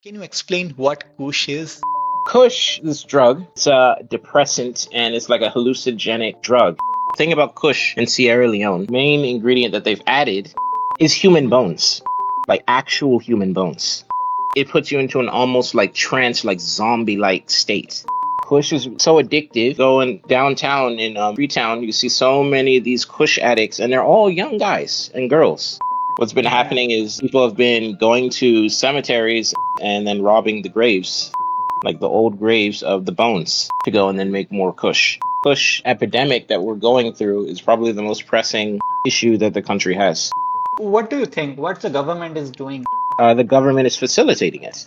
Can you explain what Kush is? Kush, this drug, it's a depressant and it's like a hallucinogenic drug. The thing about Kush in Sierra Leone, main ingredient that they've added is human bones, like actual human bones. It puts you into an almost like trance, like zombie-like state. Kush is so addictive. Going downtown in Freetown, you see so many of these Kush addicts, and they're all young guys and girls. What's been Yeah. happening is people have been going to cemeteries and then robbing the graves, like the old graves of the bones, to go and then make more Kush. Kush epidemic that we're going through is probably the most pressing issue that the country has. What do you think? What the government is doing? The government is facilitating it.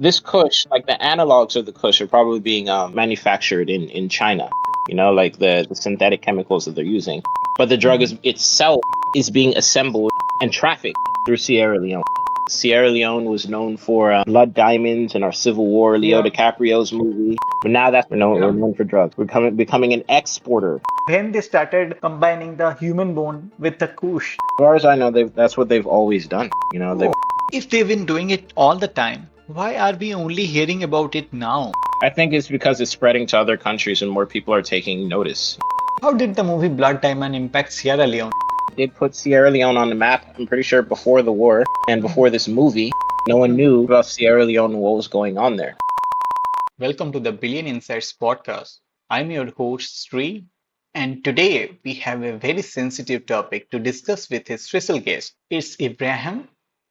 This Kush, like the analogs of the Kush, are probably being manufactured in China. You know, like the synthetic chemicals that they're using. But the drug is itself is being assembled and trafficked through Sierra Leone. Sierra Leone was known for blood diamonds in our Civil War, Leo Yeah. DiCaprio's movie. But now we're known for drugs. We're becoming an exporter. When they started combining the human bone with the Kush. As far as I know, that's what they've always done. You know, Oh, if they've been doing it all the time, why are we only hearing about it now? I think it's because it's spreading to other countries and more people are taking notice. How did the movie Blood Diamond impact Sierra Leone? Did put Sierra Leone on the map. I'm pretty sure before the war and before this movie, no one knew about Sierra Leone and what was going on there. Welcome to the Billion Insights podcast. I'm your host Sri, and today we have a very sensitive topic to discuss with his special guest. It's Ibrahim,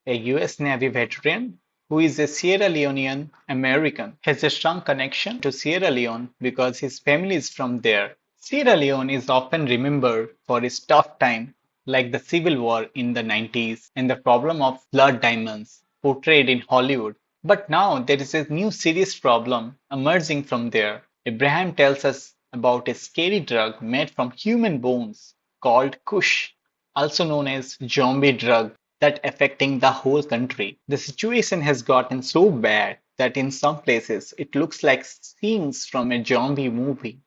a US Navy veteran who is a Sierra Leonean American, has a strong connection to Sierra Leone because his family is from there. Sierra Leone is often remembered for its tough time, like the Civil War in the 90s and the problem of blood diamonds portrayed in Hollywood. But now there is a new serious problem emerging from there. Ibrahim tells us about a scary drug made from human bones called Kush, also known as zombie drug, that affecting the whole country. The situation has gotten so bad that in some places it looks like scenes from a zombie movie.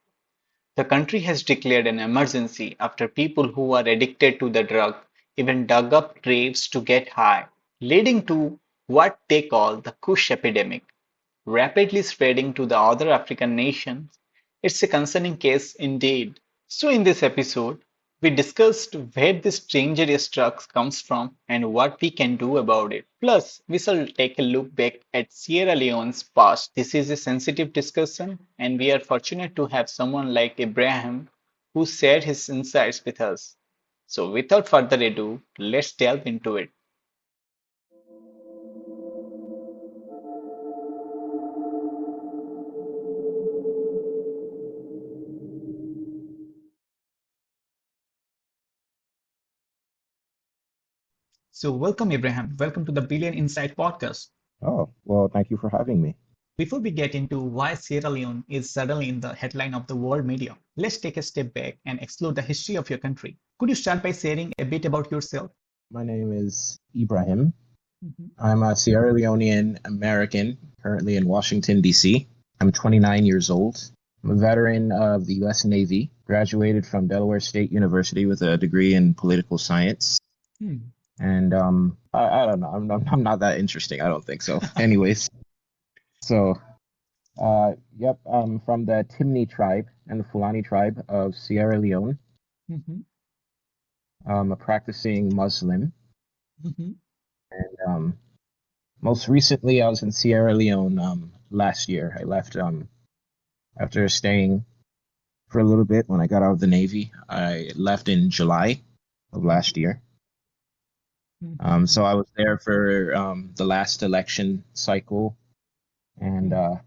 The country has declared an emergency after people who are addicted to the drug even dug up graves to get high, leading to what they call the Kush epidemic, rapidly spreading to the other African nations. It's a concerning case indeed. So, in this episode, we discussed where this dangerous drug comes from and what we can do about it. Plus, we shall take a look back at Sierra Leone's past. This is a sensitive discussion, and we are fortunate to have someone like Ibrahim who shared his insights with us. So, without further ado, let's delve into it. So, welcome, Ibrahim. Welcome to the Billion Insight podcast. Oh, well, thank you for having me. Before we get into why Sierra Leone is suddenly in the headline of the world media, let's take a step back and explore the history of your country. Could you start by sharing a bit about yourself? My name is Ibrahim. Mhm. I'm a Sierra Leonean American, currently in Washington, D.C. I'm 29 years old. I'm a veteran of the U.S. Navy, graduated from Delaware State University with a degree in political science. Hmm. And I don't know, I'm not that interesting. I don't think so. Anyways, so yep, I'm from the Timni tribe and the Fulani tribe of Sierra Leone. Mhm. I'm a practicing Muslim. Mhm. And most recently, I was in Sierra Leone last year. I left after staying for a little bit when I got out of the Navy. I left in July of last year. Mhm. So I was there for the last election cycle, and Mhm.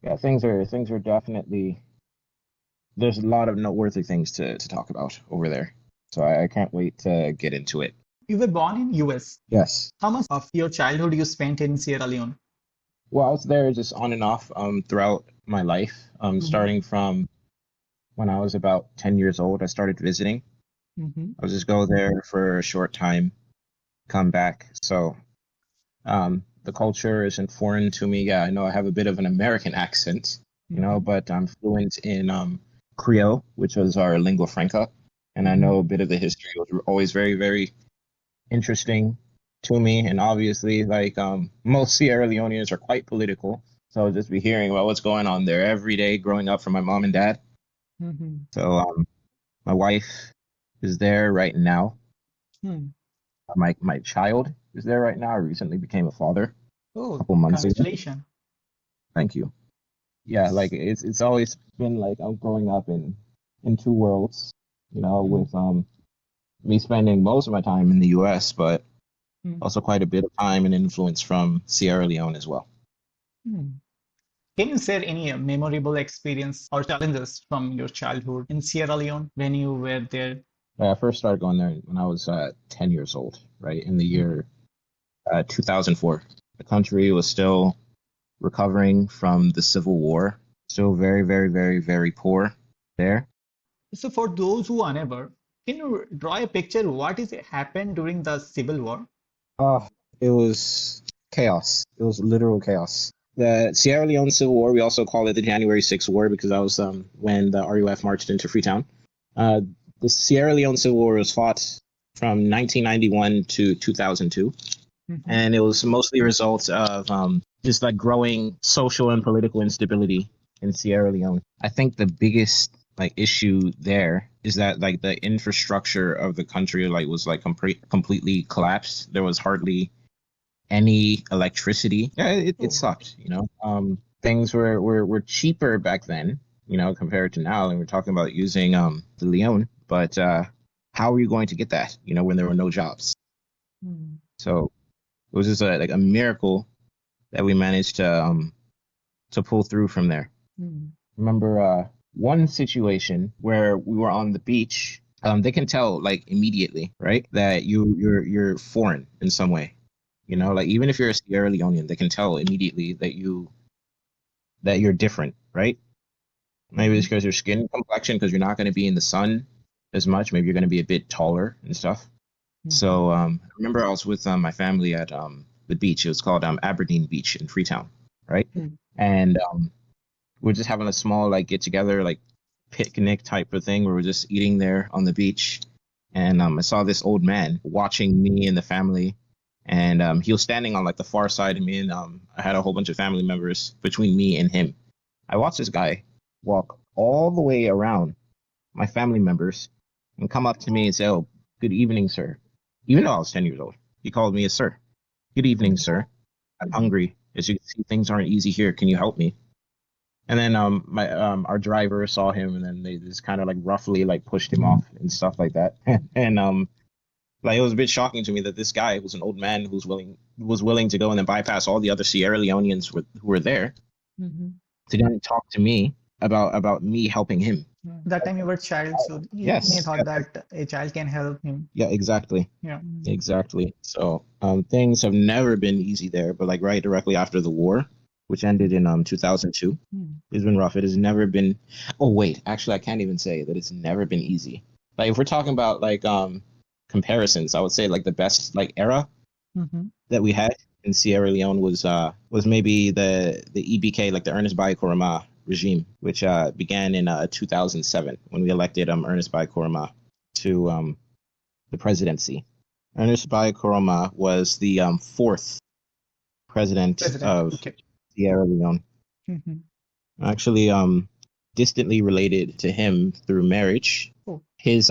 yeah, things are definitely there's a lot of noteworthy things to talk about over there. So I can't wait to get into it. You were born in US. Yes. How much of your childhood you spent in Sierra Leone? Well, I was there just on and off throughout my life. Mhm. Starting from when I was about 10 years old, I started visiting. Mhm. I would just go there for a short time, come back. So the culture isn't foreign to me. Yeah, I know I have a bit of an American accent, Mhm. but I'm fluent in Creole, which was our lingua franca, and I know Mhm. a bit of the history. It was always very, very interesting to me, and obviously, like most Sierra Leoneans are quite political, so I'll just be hearing about what's going on there every day growing up from my mom and dad. Hmm. So my wife is there right now. Hmm. My child is there right now. I recently became a father a Oh, couple months ago. congratulations. Thank you. Yeah, like it's always been like I'm growing up in two worlds, Hmm. with me spending most of my time in the US, but Hmm. also quite a bit of time and influence from Sierra Leone as well. Hmm. Can you share any memorable experience or challenges from your childhood in Sierra Leone when you were there? I first started going there when I was 10 years old, right, in the Hmm. year 2004. The country was still recovering from the Civil War, still very, very, very, very poor there. So, for those who are unaware, can you draw a picture what is happened during the Civil War? Oh, it was chaos. It was literal chaos. The Sierra Leone Civil War, we also call it the January 6th War because that was when the RUF marched into Freetown. Uh, the Sierra Leone Civil War was fought from 1991 to 2002, Hmm. and it was mostly a result of just like growing social and political instability in Sierra Leone. I think the biggest like issue there is that like the infrastructure of the country like was like completely collapsed. There was hardly any electricity. Yeah, it Oh, sucked, things were cheaper back then, compared to now. And we're talking about using the Leone, but how are you going to get that, when there were no jobs? mm, So it was just like a miracle that we managed to pull through from there. mm, Remember one situation where we were on the beach. They can tell like immediately, right, that you're foreign in some way. Like even if you're a Sierra Leonean, they can tell immediately that you're different, right? Maybe it's mhm, because your skin complexion, because you're not going to be in the sun as much. Maybe you're going to be a bit taller and stuff. mhm, So I remember I was with my family at the beach. It was called Aberdeen Beach in Freetown, right? mm, And we're just having a small like get together, like picnic type of thing where we're just eating there on the beach. And I saw this old man watching me and the family, and he was standing on like the far side of me, and I had a whole bunch of family members between me and him. I watched this guy walk all the way around my family members and come up to me and say, "Oh, good evening, sir." Even though I was 10 years old, he called me a sir. Good evening, mm, sir. I'm mhm, hungry. As you can see, things aren't easy here. Can you help me? And then my our driver saw him, and then they just kind of like roughly like pushed him off and stuff like that. And like it was a bit shocking to me that this guy was an old man who was willing to go and then bypass all the other Sierra Leoneans who were there mhm. to then talk to me about me helping him. That time you were a child, so he may Yes, thought that a child can help him. yeah, exactly, Yeah. exactly. So things have never been easy there, but like right directly after the war, which ended in 2002, Mm, it's been rough. It has never been. Oh wait, actually, I can't even say that it's never been easy. Like if we're talking about like comparisons, I would say like the best like era mhm. that we had in Sierra Leone was maybe the EBK, like the Ernest Bai Koroma regime, which began in 2007 when we elected Ernest Bai Koroma to the presidency. Ernest Bai Koroma was the fourth president President. of Okay. Sierra Leone. Mhm. Actually, distantly related to him through marriage. Oh. His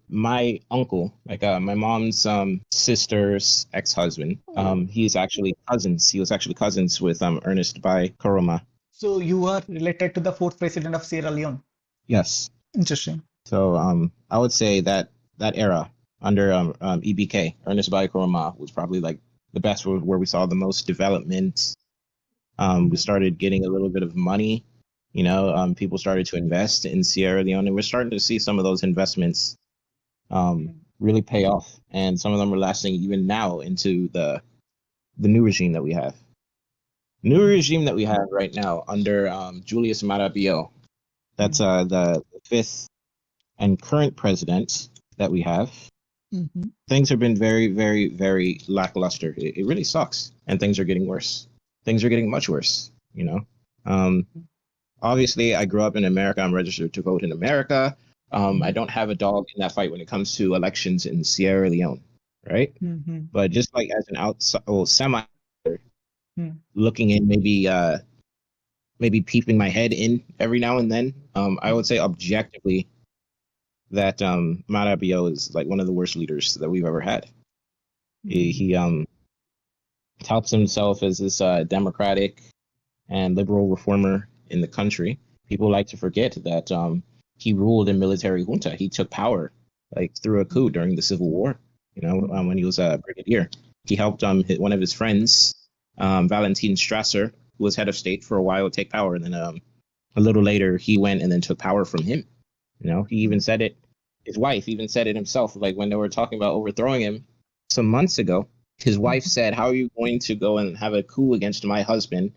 my uncle, like my mom's sister's ex-husband, Oh. he's actually cousins. He was actually cousins with Ernest Bai Koroma. So you are related to the fourth president of Sierra Leone. Yes. Interesting. So I would say that that era under EBK, Ernest Bai Koroma, was probably like the best where we saw the most development. We Mhm. started getting a little bit of money. People started to invest in Sierra Leone, and we're starting to see some of those investments really pay off, and some of them are lasting even now into the new regime that we have. New Mhm. regime that we have right now under Julius Maada Bio. That's Mhm. the fifth and current president that we have. Mhm. Things have been very, very, very lackluster. It really sucks, and things are getting worse. Things are getting much worse. Um, Obviously, I grew up in America. I'm registered to vote in America. I Mhm. don't have a dog in that fight when it comes to elections in Sierra Leone. right? Mm-hmm. But just like as an outside, well, semi Mm-hmm. looking in, maybe peeping my head in every now and then, I would say objectively that Marabio is like one of the worst leaders that we've ever had. He touts himself as this democratic and liberal reformer in the country. People like to forget that he ruled in military junta. He took power like through a coup during the Civil War. When he was a brigadier, he helped one of his friends, Valentin Strasser, who was head of state for a while, take power, and then a little later he went and then took power from him. He even said it. His wife even said it himself. Like when they were talking about overthrowing him some months ago, his wife said, "How are you going to go and have a coup against my husband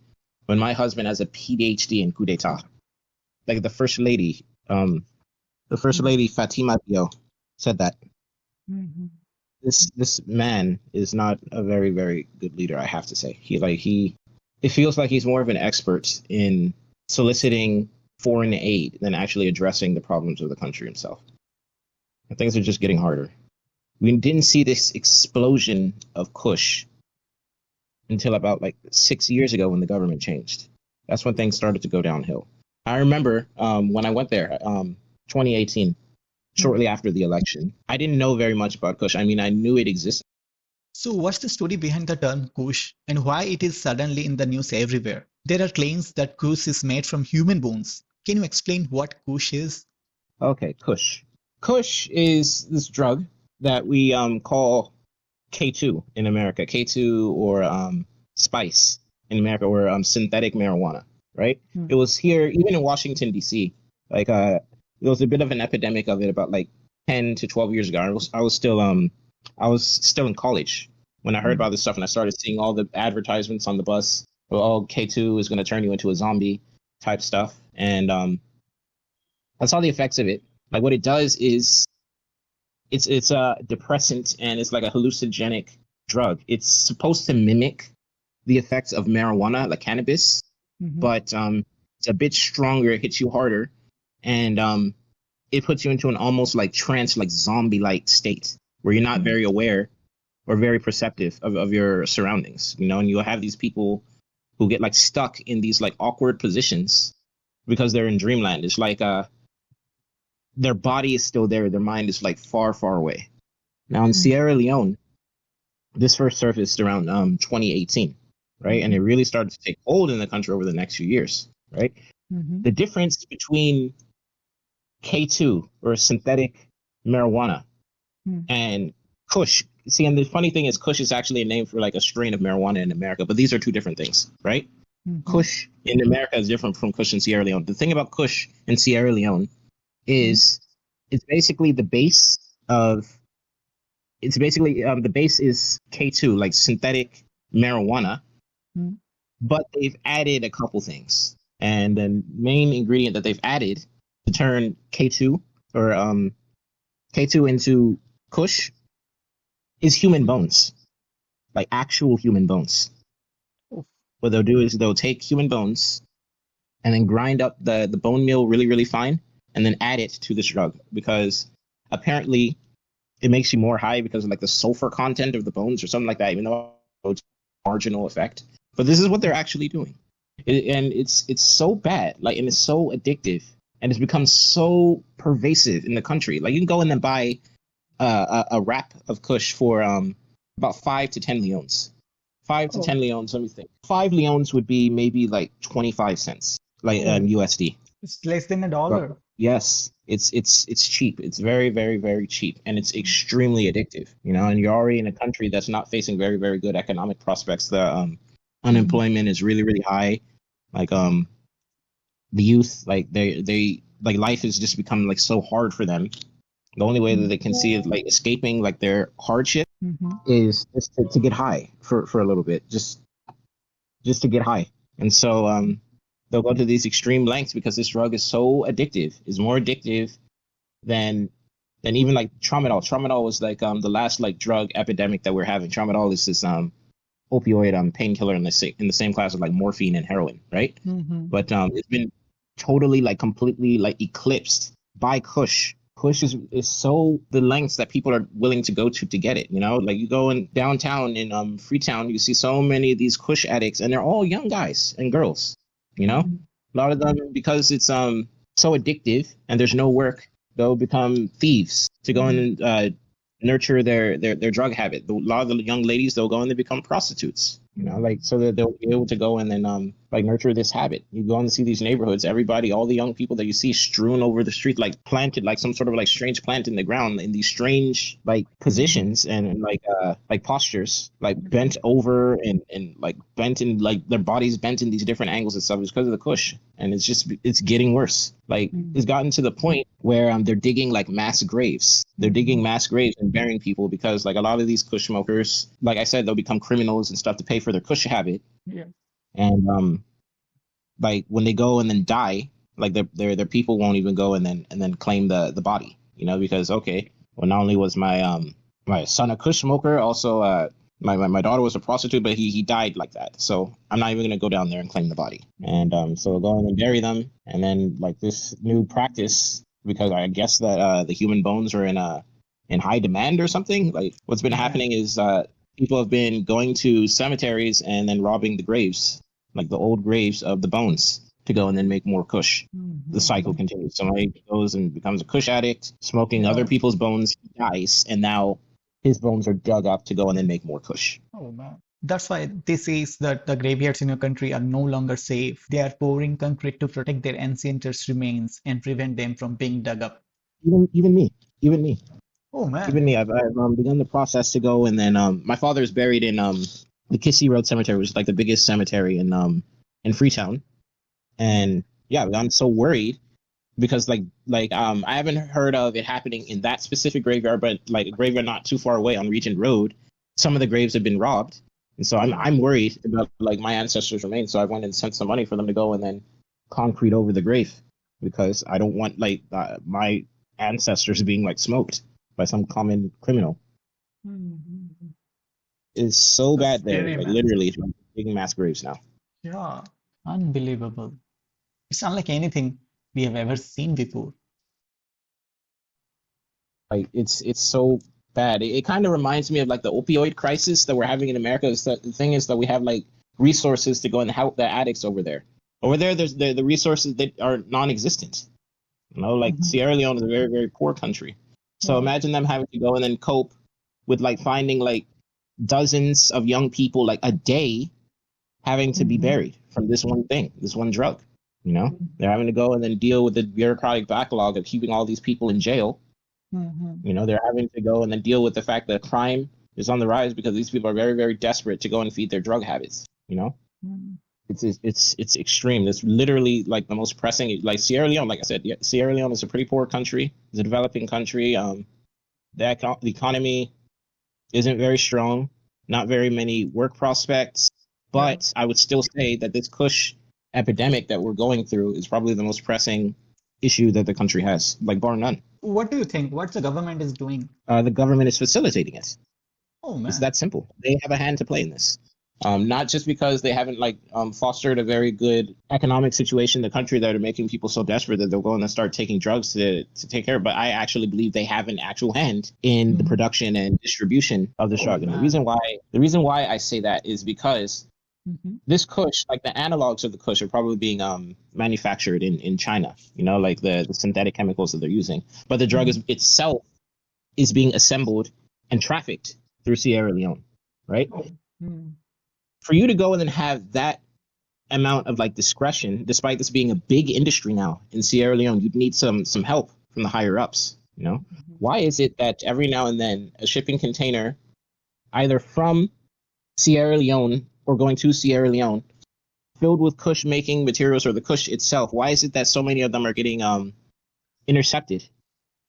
when my husband has a PhD in coup d'état?" Like the first lady Fatima Bio said that. Mm-hmm. This man is not a very very good leader. I have to say, it feels like he's more of an expert in soliciting foreign aid than actually addressing the problems of the country himself. And things are just getting harder. We didn't see this explosion of Kush until about like 6 years ago when the government changed. That's when things started to go downhill. I remember when I went there, 2018, shortly after the election. I didn't know very much about Kush. I mean, I knew it existed. So, what's the story behind the term Kush and why it is suddenly in the news everywhere? There are claims that Kush is made from human bones. Can you explain what Kush is? Okay, Kush. Kush is this drug that we call K2 in America, K2 or spice in America, or synthetic marijuana, right? It was here, even in Washington, D.C. Like, there was a bit of an epidemic of it about like 10 to 12 years ago. I was still in college when I heard about this stuff, and I started seeing all the advertisements on the bus. Well, oh, K2 is going to turn you into a zombie type stuff. And I saw the effects of it. Like, what it does is it's a depressant, and it's like a hallucinogenic drug. It's supposed to mimic the effects of marijuana, like cannabis, but it's a bit stronger. It hits you harder, and it puts you into an almost like trance, like zombie-like state where you're not very aware or very perceptive of your surroundings. And you'll have these people who get like stuck in these like awkward positions because they're in dreamland. It's like their body is still there, their mind is like far, far away. Now in Sierra Leone, this first surfaced around 2018, right? And it really started to take hold in the country over the next few years, right? The difference between K2 or synthetic marijuana and Kush. See, and the funny thing is, Kush is actually a name for like a strain of marijuana in America, but these are two different things, right? Kush in America is different from Kush in Sierra Leone. The thing about Kush in Sierra Leone is it's basically the base of the base is K2, like synthetic marijuana, but they've added a couple things. And the main ingredient that they've added to turn K2 or K2 into Kush is human bones, like actual human bones. What they'll do is they'll take human bones and then grind up the bone meal really, really fine and then add it to this drug because apparently it makes you more high because of like the sulfur content of the bones or something like that, even though it's a marginal effect. But this is what they're actually doing. And it's so bad, like, and it's so addictive, and it's become so pervasive in the country. Like you can go in and buy a wrap of Kush for about 5 to 10 leones. 5 to 10 leones. Let me think. 5 leones would be maybe like 25 cents, like USD. It's less than a But dollar. yes, it's cheap. It's very very very cheap, and it's extremely addictive. And you're already in a country that's not facing very very good economic prospects. The unemployment is really really high. Like the youth, like they like life has just become like so hard for them. The only way that they can see is like escaping like their hardship is just to get high for a little bit, just to get high. And so they'll go to these extreme lengths because this drug is so addictive. Is more addictive than even like tramadol. Tramadol was like the last like drug epidemic that we're having. Tramadol is this opioid painkiller in the same class of like morphine and heroin, right? But it's been totally like completely like eclipsed by Kush Kush is so the lengths that people are willing to go to get it. You know, like you go in downtown in Freetown, you see so many of these Kush addicts, and they're all young guys and girls. You know, a lot of them because it's so addictive and there's no work, they'll become thieves to go and nurture their drug habit. A lot of the young ladies, they'll go and they become prostitutes. You know, like so that they'll be able to go and then like nurture this habit. You go and see these neighborhoods, everybody, all the young people that you see strewn over the street, like planted like some sort of like strange plant in the ground in these strange like positions and like postures, like bent over and like bent in like their bodies bent in these different angles and stuff. It's because of the Kush, and it's getting worse. Like it's gotten to the point where they're digging like mass graves. They're digging mass graves and burying people because like a lot of these Kush smokers, like I said, they'll become criminals and stuff to pay for their Kush habit. Yeah. And like when they go and then die, like their people won't even go and then claim the body, you know, because okay, well not only was my son a Kush smoker, also my daughter was a prostitute, but he died like that, so I'm not even gonna go down there and claim the body. And so go in and bury them, and then like this new practice, because I guess that the human bones are in high demand or something. Like what's been happening is people have been going to cemeteries and then robbing the graves, like the old graves of the bones, to go and then make more Kush. The cycle continues. Somebody goes and becomes a Kush addict, smoking other people's bones, he dies, and now his bones are dug up to go and then make more Kush. Oh man. That's why this says that the graveyards in your country are no longer safe. They are pouring concrete to protect their ancestors' remains and prevent them from being dug up. Even me, even me, Oh even man. me. I've begun the process to go and then my father is buried in the Kissy Road Cemetery, which is like the biggest cemetery in Freetown. And yeah, I'm so worried because I haven't heard of it happening in that specific graveyard, but like a graveyard not too far away on Regent Road, some of the graves have been robbed, and so I'm worried about like my ancestors' remains. So I went and sent some money for them to go and then concrete over the grave because I don't want like my ancestors being like smoked by some common criminal. It's so That's bad there, scary, like man. literally, it's like digging mass graves now. Yeah. Unbelievable. It's unlike anything we have ever seen before. Like it's so bad. It kind of reminds me of like the opioid crisis that we're having in America. Is that the thing is that we have like resources to go and help the addicts over there. Over there, there's the resources that are non-existent. You know, like Sierra Leone is a very, very poor country. So Yeah. imagine them having to go and then cope with like finding like dozens of young people like a day having to be buried from this one thing, this one drug. You know, they're having to go and then deal with the bureaucratic backlog of keeping all these people in jail. You know, they're having to go and then deal with the fact that crime is on the rise because these people are very, very desperate to go and feed their drug habits. You know, it's extreme. It's literally like the most pressing. Like Sierra Leone, like I said, yeah, Sierra Leone is a pretty poor country. It's a developing country. The economy isn't very strong. Not very many work prospects. Yeah. But I would still say that this Kush epidemic that we're going through is probably the most pressing issue that the country has, like bar none. What do you think? What the government is doing? The government is facilitating it. Oh It's man. that simple. They have a hand to play in this. Not just because they haven't like fostered a very good economic situation in the country that are making people so desperate that they'll go and start taking drugs to take care of, but I actually believe they have an actual hand in the production and distribution of this Oh drug. And man. the reason why I say that is because Mm-hmm. this Kush, like the analogs of the Kush, are probably being manufactured in China. You know, like the synthetic chemicals that they're using, but the drug is itself is being assembled and trafficked through Sierra Leone, right? Oh. Mm. For you to go and then have that amount of like discretion, despite this being a big industry now in Sierra Leone, you'd need some help from the higher ups. You know, why is it that every now and then a shipping container, either from Sierra Leone or going to Sierra Leone, filled with Kush making materials or the Kush itself, why is it that so many of them are getting intercepted?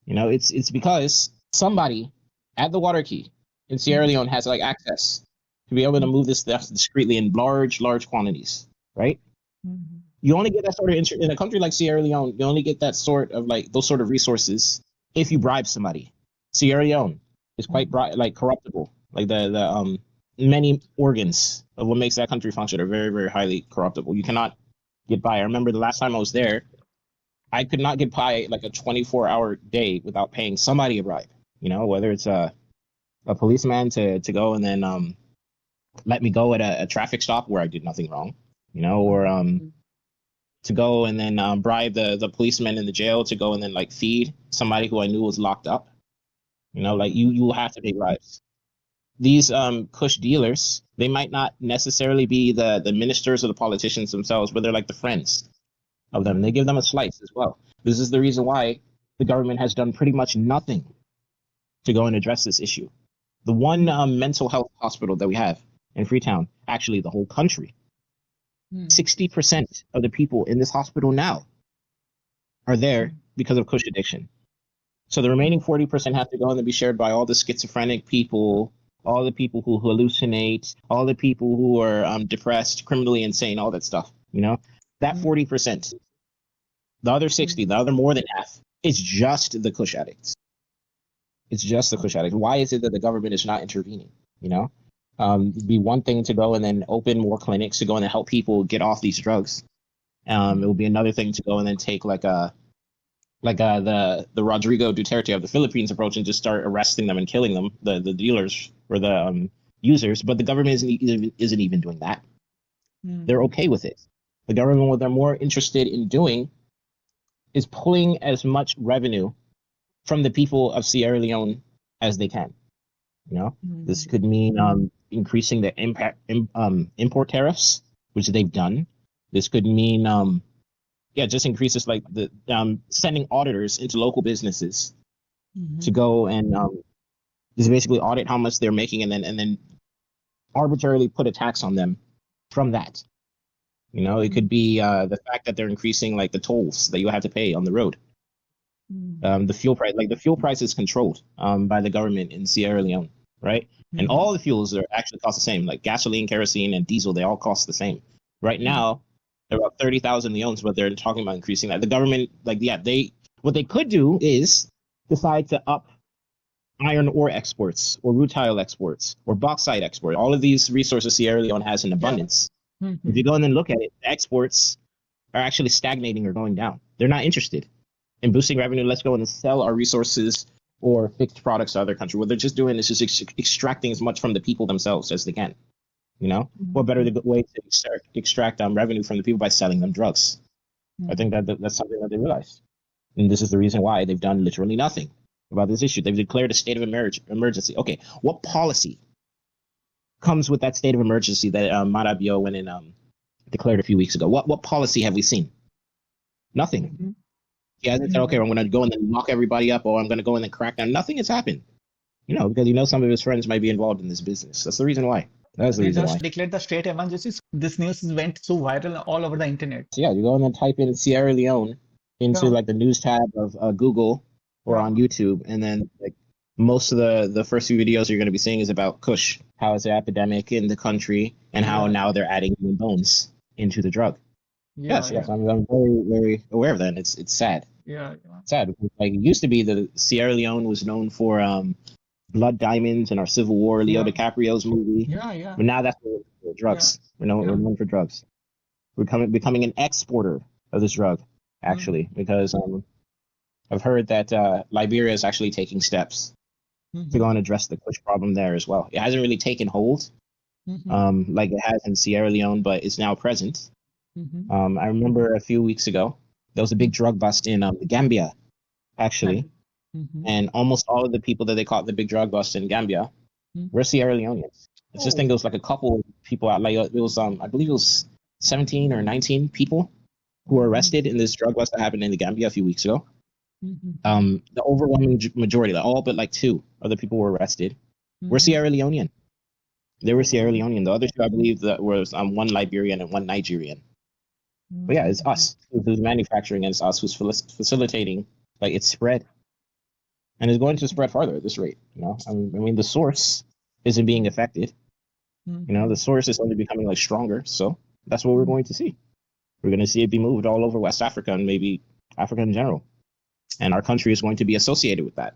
You know, it's because somebody at the water key in Sierra Leone has like access to be able to move this stuff discreetly in large quantities, right? You only get that sort of in a country like Sierra Leone. You only get that sort of like those sort of resources if you bribe somebody. Sierra Leone is quite like corruptible. Like the many organs of what makes that country function are very, very highly corruptible. You cannot get by. I remember the last time I was there, I could not get by like a 24-hour day without paying somebody a bribe. Whether it's a policeman to go and then let me go at a traffic stop where I did nothing wrong, or to go and then bribe the policeman in the jail to go and then like feed somebody who I knew was locked up. Like you will have to pay bribes. These Kush dealers, they might not necessarily be the ministers or the politicians themselves, but they're like the friends of them. They give them a slice as well. This is the reason why the government has done pretty much nothing to go and address this issue. The one mental health hospital that we have in Freetown, actually the whole country, 60% of the people in this hospital now are there because of Kush addiction. So the remaining 40% have to go and be shared by all the schizophrenic people, all the people who hallucinate, all the people who are depressed, criminally insane, all that stuff. That 40%, the other 60, the other more than half, it's just the Kush addicts. It's just the Kush addicts. Why is it that the government is not intervening? It'd be one thing to go and then open more clinics to go and help people get off these drugs. It would be another thing to go and then take the Rodrigo Duterte of the Philippines approach and just start arresting them and killing them, the dealers or the users. But the government isn't even doing that. They're okay with it. The government, what they're more interested in doing is pulling as much revenue from the people of Sierra Leone as they can. This could mean increasing the import tariffs, which they've done. This could mean just increases like the sending auditors into local businesses to go and just basically audit how much they're making and then arbitrarily put a tax on them from that. It could be the fact that they're increasing like the tolls that you have to pay on the road. The fuel price is controlled by the government in Sierra Leone, right? And all the fuels are actually cost the same, like gasoline, kerosene, and diesel. They all cost the same. Right now, they're about 30,000 leones, but they're talking about increasing that. The government, what they could do is decide to up iron ore exports, or rutile exports, or bauxite export. All of these resources Sierra Leone has in abundance. If you go and then look at it, the exports are actually stagnating or going down. They're not interested in boosting revenue. Let's go and sell our resources or fixed products to other countries. What they're just doing is just extracting as much from the people themselves as they can. What better way to extract revenue from the people by selling them drugs? I think that's something that they realized. And this is the reason why they've done literally nothing about this issue. They've declared a state of emergency. Okay, what policy comes with that state of emergency that Marabio went and declared a few weeks ago? What policy have we seen? Nothing. He hasn't said, okay, I'm going to go and then lock everybody up, or I'm going to go and then crack down. Nothing has happened. Because some of his friends might be involved in this business. That's the reason why. That's the They reason just why. declared the state emergency. This news went so viral all over the internet. So you go and then type in Sierra Leone into like the news tab of Google or on YouTube, and then like most of the first few videos you're going to be seeing is about Kush, how it's an epidemic in the country, and how now they're adding human bones into the drug. Yes, I'm very, very aware of that. And it's sad. It's sad. Like it used to be that Sierra Leone was known for blood diamonds in our Civil War, Leo DiCaprio's movie. But now that's for drugs. We're known for drugs. We're becoming an exporter of this drug, actually, because I've heard that Liberia is actually taking steps to go and address the Kush problem there as well. It hasn't really taken hold like it has in Sierra Leone, but it's now present. I remember a few weeks ago, there was a big drug bust in Gambia, actually. And almost all of the people that they caught in the big drug bust in Gambia were Sierra Leoneans. I just think there was like a couple people out, like it was, I believe it was 17 or 19 people who were arrested in this drug bust that happened in the Gambia a few weeks ago. The overwhelming majority, like all but like 2 of the people who were arrested were Sierra Leonean. They were Sierra Leonean. The other 2, I believe, that was one Liberian and one Nigerian. But yeah, it's us who's manufacturing, and it's us who's facilitating like its spread, and it's going to spread farther at this rate. I mean, the source isn't being affected. The source is only becoming like stronger. So that's what we're going to see. We're going to see it be moved all over West Africa and maybe Africa in general, and our country is going to be associated with that.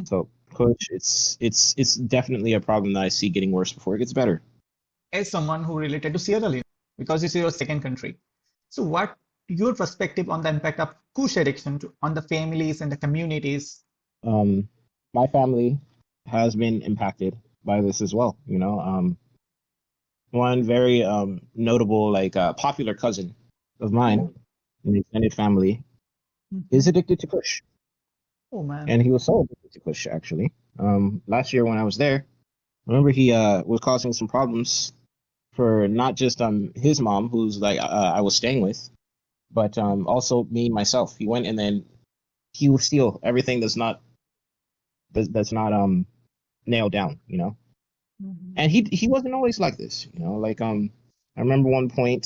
So, Coach, it's definitely a problem that I see getting worse before it gets better. As someone who related to Sierra Leone, because this is your second country, so what your perspective on the impact of Kush addiction on the families and the communities? Um, my family has been impacted by this as well. One very notable, popular cousin of mine Oh, in the extended family is mhm. addicted to Kush, Oh man. and he was so addicted to Kush actually. Last year when I was there, I remember he was causing some problems for not just his mom, who's I was staying with, but also me myself. He went and then he will steal everything that's not nailed down, Mhm. And he wasn't always like this, I remember one point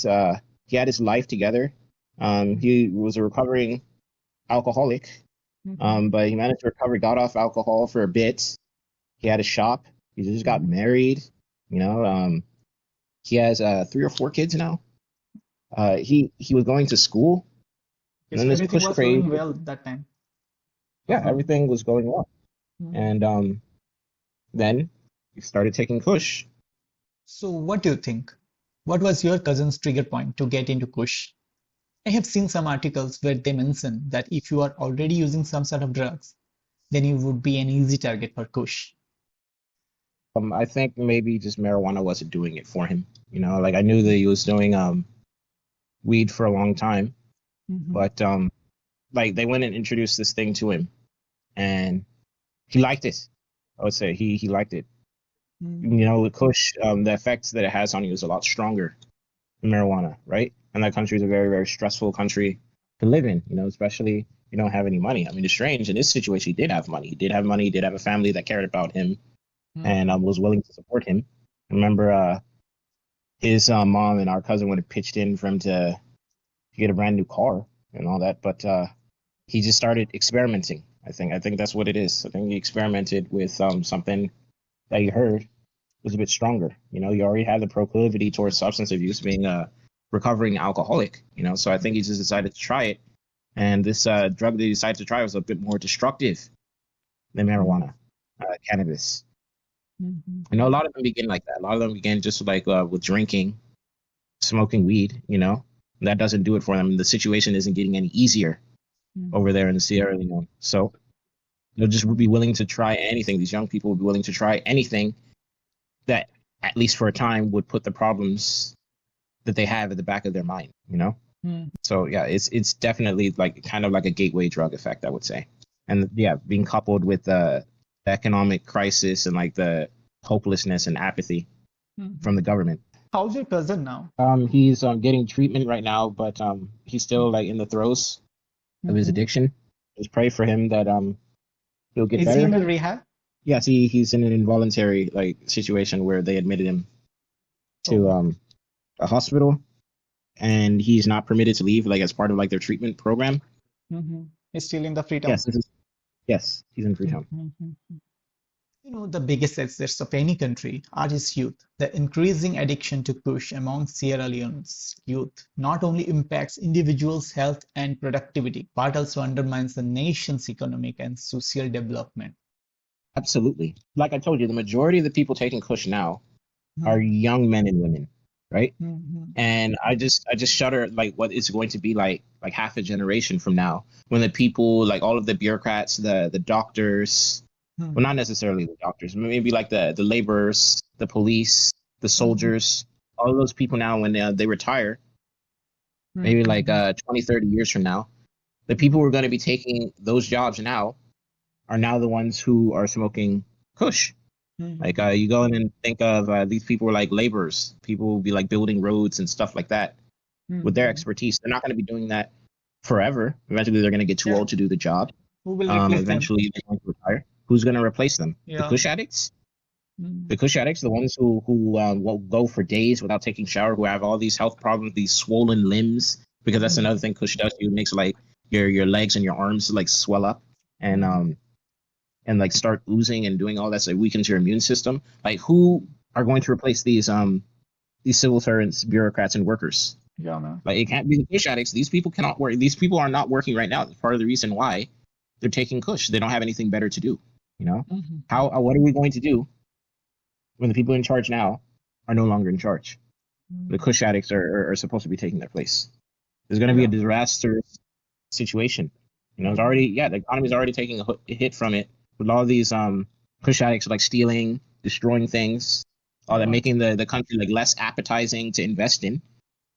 he had his life together. He was a recovering alcoholic, Mhm. but he managed to recover, got off alcohol for a bit. He had a shop. He just got Mhm. married. You know, he has 3 or 4 kids now. He was going to school, Okay, and so then this everything push was craze. going well that time. Yeah, Uh-huh. everything was going well, Mhm. and then he started taking Kush. So what do you think? What was your cousin's trigger point to get into Kush? I have seen some articles where they mention that if you are already using some sort of drugs, then you would be an easy target for Kush. I think maybe just marijuana wasn't doing it for him. I knew that he was doing weed for a long time, Mhm. but they went and introduced this thing to him, and he liked it. I would say he liked it. Mhm. With Kush, the effects that it has on you is a lot stronger than marijuana, right? And that country is a very, very stressful country to live in. Especially if you don't have any money. I mean, it's strange. In this situation, he did have money. He did have money. He did have a family that cared about him and Mhm. was willing to support him. I remember his mom and our cousin would have pitched in for him to get a brand new car and all that, but he just started experimenting. I think that's what it is. I think he experimented with something that he heard was a bit stronger. You already had the proclivity towards substance abuse, being a recovering alcoholic. So I think he just decided to try it, and this drug that he decided to try was a bit more destructive than Mhm. marijuana, cannabis. Mhm. I know a lot of them begin like that. A lot of them begin just with drinking, smoking weed. That doesn't do it for them. The situation isn't getting any easier over Mhm. there in the Sierra Leone. So they'll just be willing to try anything. These young people will be willing to try anything that, at least for a time, would put the problems that they have at the back of their mind. Mhm. So yeah, it's definitely like kind of like a gateway drug effect, I would say. And yeah, being coupled with the economic crisis and like the hopelessness and apathy from the Mhm. government. How's your cousin now? He's getting treatment right now, but he's still like in the throes of his Mhm. addiction. Just pray for him that he'll get Is he in better. a rehab? Yes, he's in an involuntary like situation where they admitted him to Oh. a hospital, and he's not permitted to leave like as part of like their treatment program. Mhm. He's still in the Freetown. Yes, yes, he's in Freetown. Mhm. The biggest assets of any country are its youth. The increasing addiction to push among Sierra Leone's youth not only impacts individuals' health and productivity, but also undermines the nation's economic and social development. Absolutely. Like I told you, the majority of the people taking Kush now are Mhm. young men and women, right? Mhm. And I just shudder like what it's going to be like half a generation from now when the people like all of the bureaucrats, the doctors, well not Mhm. necessarily the doctors, maybe like the laborers, the police, the Mhm. soldiers, all of those people now when they retire, maybe like Mhm. 20, 30 years from now, the people who are going to be taking those jobs now are now the ones who are smoking Kush. Like Mhm. you go in and think of these people were like laborers. People will be like building roads and stuff like that with their Mhm. expertise. They're not going to be doing that forever. Eventually, they're going to get too Yeah. old to do the job. Who will replace them? Eventually, they're going to retire. Who's going to replace them? The Yeah. Kush addicts. The Mhm. Kush addicts, the ones who will go for days without taking shower, who have all these health problems, these swollen limbs. Because that's another Mhm. thing Kush does. It makes like your legs and your arms like swell up and Mhm. um and like start oozing and doing all that, so it weakens your immune system. Like who are going to replace these civil servants, bureaucrats, and workers? Yeah, man. Like it can't be the Kush addicts. These people cannot work. These people are not working right now. That's part of the reason why they're taking Kush. They don't have anything better to do. You know Mhm. how? What are we going to do when the people in charge now are no longer in charge? The Mhm. Kush addicts are supposed to be taking their place. There's going to be a Yeah. disaster situation. It's already, yeah, the economy is already taking a hit from it with all these push addicts like stealing, destroying things, all that, making the country like less appetizing to invest in.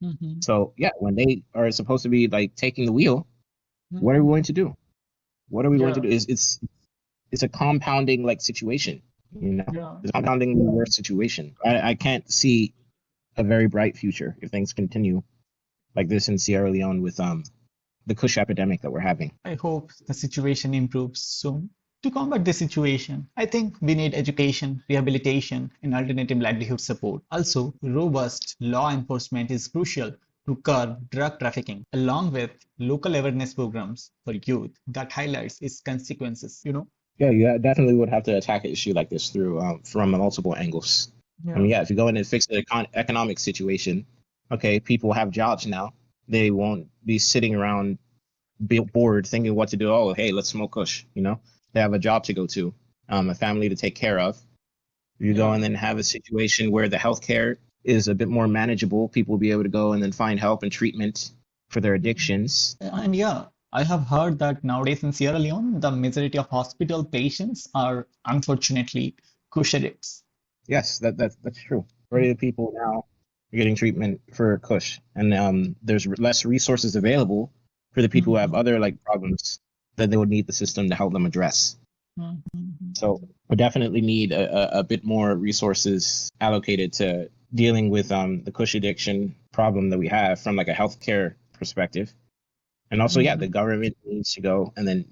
Mm-hmm. So yeah, when they are supposed to be like taking the wheel, what are we going to do? What are we going to do? It's a compounding like situation, It's a compounding worse situation. I can't see a very bright future if things continue like this in Sierra Leone with the Kush epidemic that we're having. I hope the situation improves soon. To combat this situation, I think we need education, rehabilitation, and alternative livelihood support. Also, robust law enforcement is crucial to curb drug trafficking, along with local awareness programs for youth that highlights its consequences. Yeah, you definitely would have to attack an issue like this through from multiple angles. I mean, yeah, if you go in and fix the economic situation, okay, people have jobs now. They won't be sitting around bored thinking what to do. Oh, hey, let's smoke kush. They have a job to go to, a family to take care of. If you go and then have a situation where the healthcare is a bit more manageable, people will be able to go and then find help and treatment for their addictions. And yeah, I have heard that nowadays in Sierra Leone, the majority of hospital patients are unfortunately Kush addicts. Yes, that's true. Already the people now are getting treatment for kush, and there's less resources available for the people who have other like problems that they would need the system to help them address. So we definitely need a bit more resources allocated to dealing with the kush addiction problem that we have from like a healthcare perspective. And also, yeah, the government needs to go and then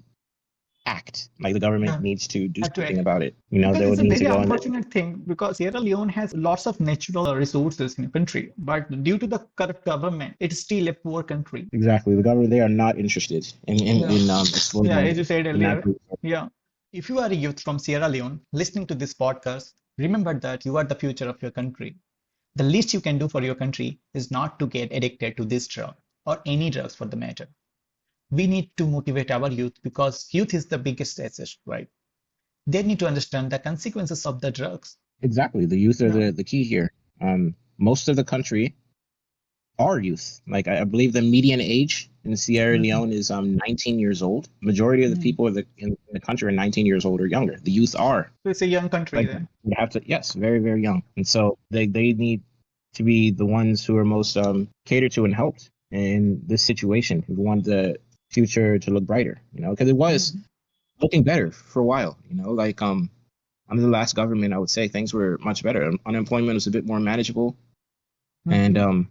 act. Like the government needs to do something about it. Because they it's would a need to very go and unfortunate thing because Sierra Leone has lots of natural resources in the country, but due to the corrupt government, it's still a poor country. exactly the government, they are not interested in Yeah, exploiting as you said the earlier. natural. Yeah. If you are a youth from Sierra Leone listening to this podcast, remember that you are the future of your country. The least you can do for your country is not to get addicted to this drug or any drugs for the matter. We need to motivate our youth because youth is the biggest asset, right? They need to understand the consequences of the drugs. Exactly, the youth are Yeah. the key here. Most of the country are youth. Like I believe the median age in Sierra Leone is 19 years old. Majority of the people in the country are 19 years old or younger. The youth are So it's a young country like then. would have to, yes, very very young, and so they need to be the ones who are most catered to and helped in this situation. We want the future to look brighter, because it was looking better for a while. Like under the last government, I would say things were much better. Unemployment was a bit more manageable, and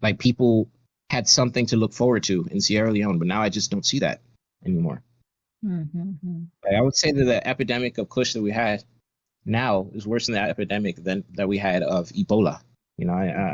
like people had something to look forward to in Sierra Leone. But now I just don't see that anymore. Like, I would say that the epidemic of Kush that we had now is worse than the epidemic that we had of Ebola. I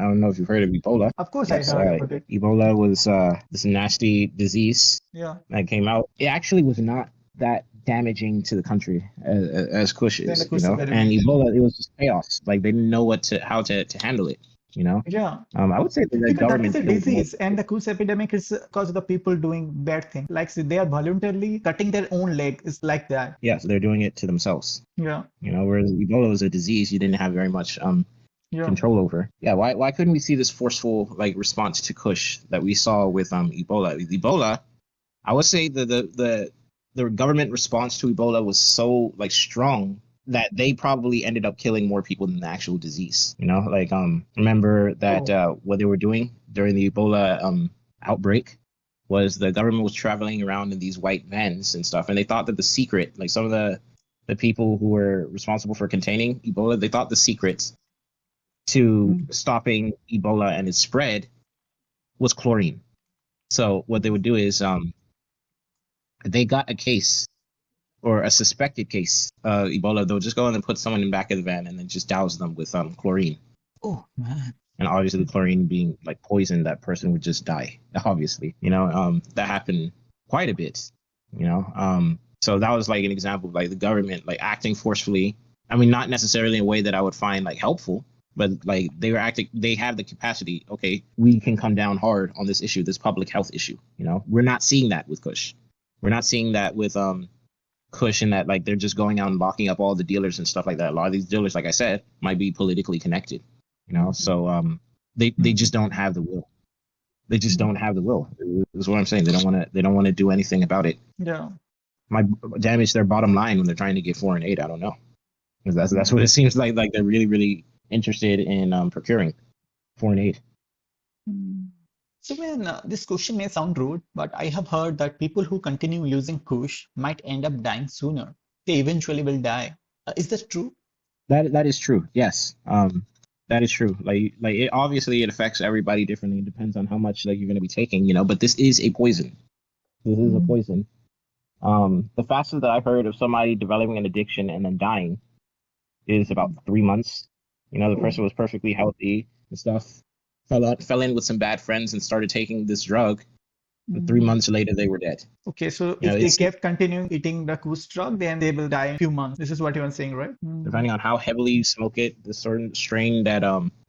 don't know if you've heard of Ebola. Of course, Yes, I heard about it. Ebola was this nasty disease Yeah. that came out. It actually was not that damaging to the country as Kush Then the is, Kush And epidemic. Ebola, it was just chaos. Like they didn't know how to handle it. Yeah. I would say that the Because that is government a killed most. disease, and the Kush epidemic is because of the people doing bad things. Like say, they are voluntarily cutting their own leg. It's like that. Yeah, so they're doing it to themselves. Yeah. Whereas Ebola was a disease you didn't have very much Yeah. control over. Yeah, why couldn't we see this forceful like response to Kush that we saw with Ebola? With Ebola, I would say the government response to Ebola was so like strong that they probably ended up killing more people than the actual disease. Like remember that what they were doing during the Ebola outbreak was the government was traveling around in these white vans and stuff, and they thought that the secret, like some of the people who were responsible for containing Ebola, they thought the secret to stopping Ebola and its spread was chlorine. So what they would do is they got a case or a suspected case of Ebola, they'll just go in and put someone in the back of the van and then just douse them with chlorine. Oh man. And obviously the chlorine being like poison, that person would just die. Obviously, that happened quite a bit. So that was like an example of like the government like acting forcefully. I mean, not necessarily in a way that I would find like helpful, but like they were acting. They have the capacity. Okay, we can come down hard on this issue, this public health issue. We're not seeing that with Kush. We're not seeing that with Kush, and that like they're just going out and locking up all the dealers and stuff like that. A lot of these dealers, like I said, might be politically connected. So they just don't have the will. They just don't have the will. Is what I'm saying. They don't want to. They don't want to do anything about it. Yeah. Might damage their bottom line when they're trying to get foreign aid. I don't know. 'Cause that's what it seems like. Like they're really interested in procuring foreign aid. Mm. So, man, this question may sound rude, but I have heard that people who continue using Kush might end up dying sooner. They eventually will die. Is that true? That is true. Yes. That is true. Like it obviously it affects everybody differently. It depends on how much like you're going to be taking. But this is a poison. This is a Mm. poison. The fastest that I've heard of somebody developing an addiction and then dying is about 3 months. The Oh. person was perfectly healthy and stuff. Fell in with some bad friends and started taking this drug. And three Mm. months later, they were dead. Okay, so if they It's kept continuing eating the Kush drug, then they will die in a few months. This is what you are saying, right? Mm. depending on how heavily you smoke it, the certain strain that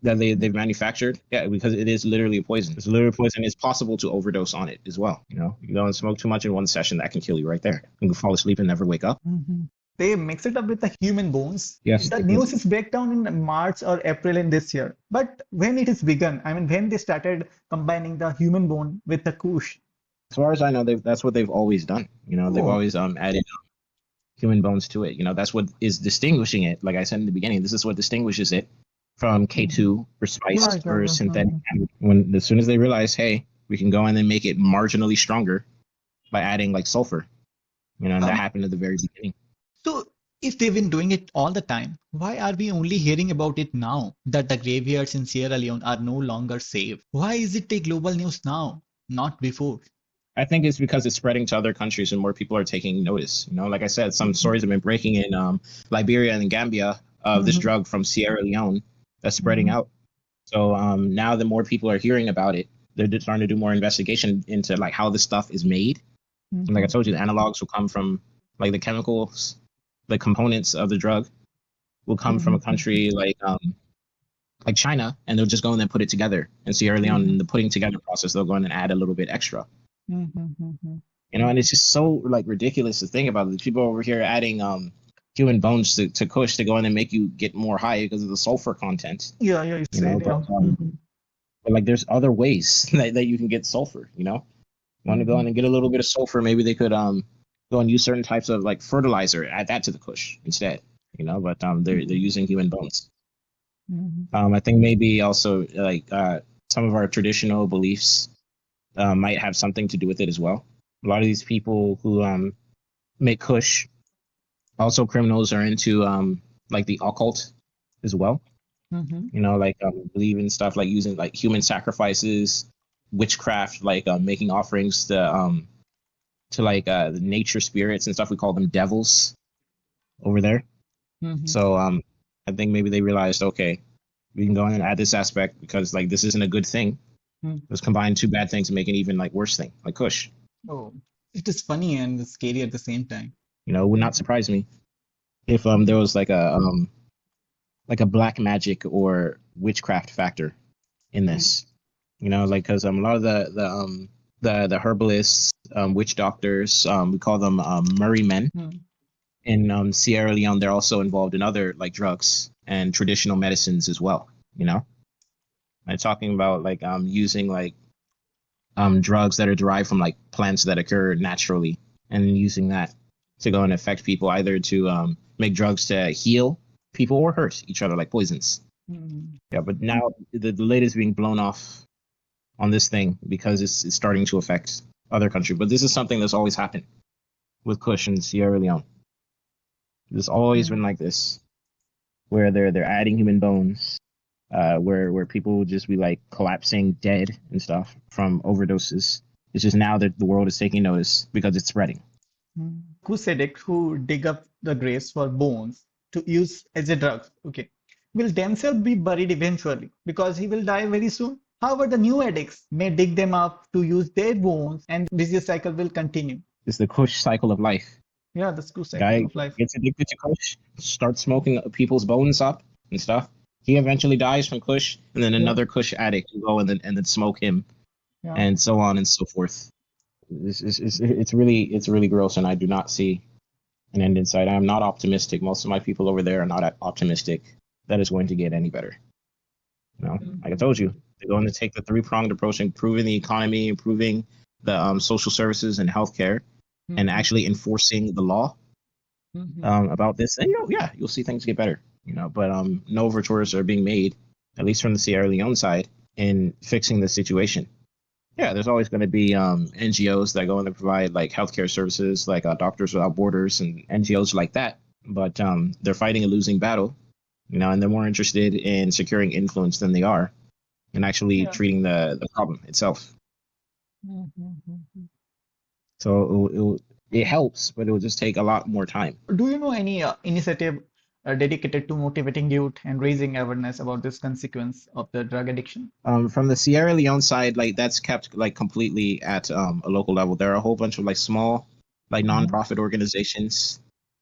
they've manufactured. Yeah, because it is literally a poison. It's literally a poison. It's possible to overdose on it as well. You go and smoke too much in one session, that can kill you right there. You can fall asleep and never wake up. Mhm. They mix it up with the human bones. Yes, The they do. news is back down in March or April in this year. But when it is begun, I mean, when they started combining the human bone with the Kush. As far as I know, that's what they've always done. They've Oh, always added human bones to it. That's what is distinguishing it. Like I said in the beginning, this is what distinguishes it from mhm. K2 or Yeah, spiced yeah, or yeah. synthetic. Mhm. When as soon as they realize, hey, we can go in and make it marginally stronger by adding like sulfur, and that Um, happened at the very beginning. so if they've been doing it all the time, why are we only hearing about it now that the graveyards in Sierra Leone are no longer safe? Why is it a global news now, not before? I think it's because it's spreading to other countries and more people are taking notice. Like I said, some Mhm. stories have been breaking in Liberia and Gambia of this Mhm. drug from Sierra Leone that's spreading Mhm. out. So now the more people are hearing about it, they're just starting to do more investigation into like how the stuff is made. And like I Mhm. told you, the analogs will come from like the chemicals, the components of the drug will come from a Mhm. country like China, and they'll just go in and put it together. In Sierra Leone, in Mhm. the putting together process, they'll go in and add a little bit extra. Mhm. Mhm. And it's just so like ridiculous to think about. The people over here adding human bones to Kush to go in and make you get more high because of the sulfur content. Yeah, yeah, you said, But yeah. Mhm. like there's other ways that you can get sulfur. You want to go in Mhm. and get a little bit of sulfur, maybe they could go and use certain types of like fertilizer, add that to the Kush instead. But they're Mhm. using human bones. Mhm. I think maybe also like some of our traditional beliefs might have something to do with it as well. A lot of these people who make Kush, also criminals, are into like the occult as well. Mhm. Like believe in stuff like using like human sacrifices, witchcraft, like making offerings to like the nature spirits and stuff. We call them devils over there. Mhm. So I think maybe they realized, okay, we can go in and add this aspect because like this isn't a good thing. Mhm. Let's combine two bad things and make an even like worse thing, like Kush. Oh, it is funny and scary at the same time. It would not Mhm. surprise me if there was like a black magic or witchcraft factor in Mhm. this. Like because a lot of the herbalists, witch doctors, we call them Murray men Mhm. in Sierra Leone. They're also involved in other like drugs and traditional medicines as well. I'm talking about like using like drugs that are derived from like plants that occur naturally and using that to go and affect people either to make drugs to heal people or hurt each other like poisons. Mhm. Yeah, but now the lid is being blown off on this thing because it's starting to affect other countries. But this is something that's always happened with Kush and Sierra Leone. It's always been Mhm. like this, where they're adding human bones, where people will just be like collapsing dead and stuff from overdoses. It's just now that the world is taking notice because it's spreading. Mhm. Who's addict who dig up the graves for bones to use as a drug? Okay, will themselves be buried eventually because he will die very soon. However, the new addicts may dig them up to use their bones, and the vicious cycle will continue. It's the Kush cycle of life. Yeah, the screw cycle Guy of life. gets addicted to Kush, starts smoking people's bones up and stuff. He eventually dies from Kush, and then Yeah, another Kush addict will go and then smoke him, yeah. and so on and so forth. It's really gross, and I do not see an end in sight. I am not optimistic. Most of my people over there are not optimistic that it's going to get any better. Like I Mhm. told you, They're going to take the three-pronged approach, improving the economy, improving the social services and healthcare, and Mhm. actually enforcing the law Mhm. about this. And yeah, you'll see things get better. But no overtures are being made, at least from the Sierra Leone side, in fixing the situation. Yeah, there's always going to be NGOs that go in and provide like healthcare services, like Doctors Without Borders and NGOs like that. But they're fighting a losing battle, and they're more interested in securing influence than they are in actually Yeah. treating the problem itself. Mhm. So it helps, but it will just take a lot more time. Do you know any initiative dedicated to motivating youth and raising awareness about this consequence of the drug addiction? From the Sierra Leone side, like that's kept like completely at a local level. There are a whole bunch of like small, like Mm-hmm. nonprofit organizations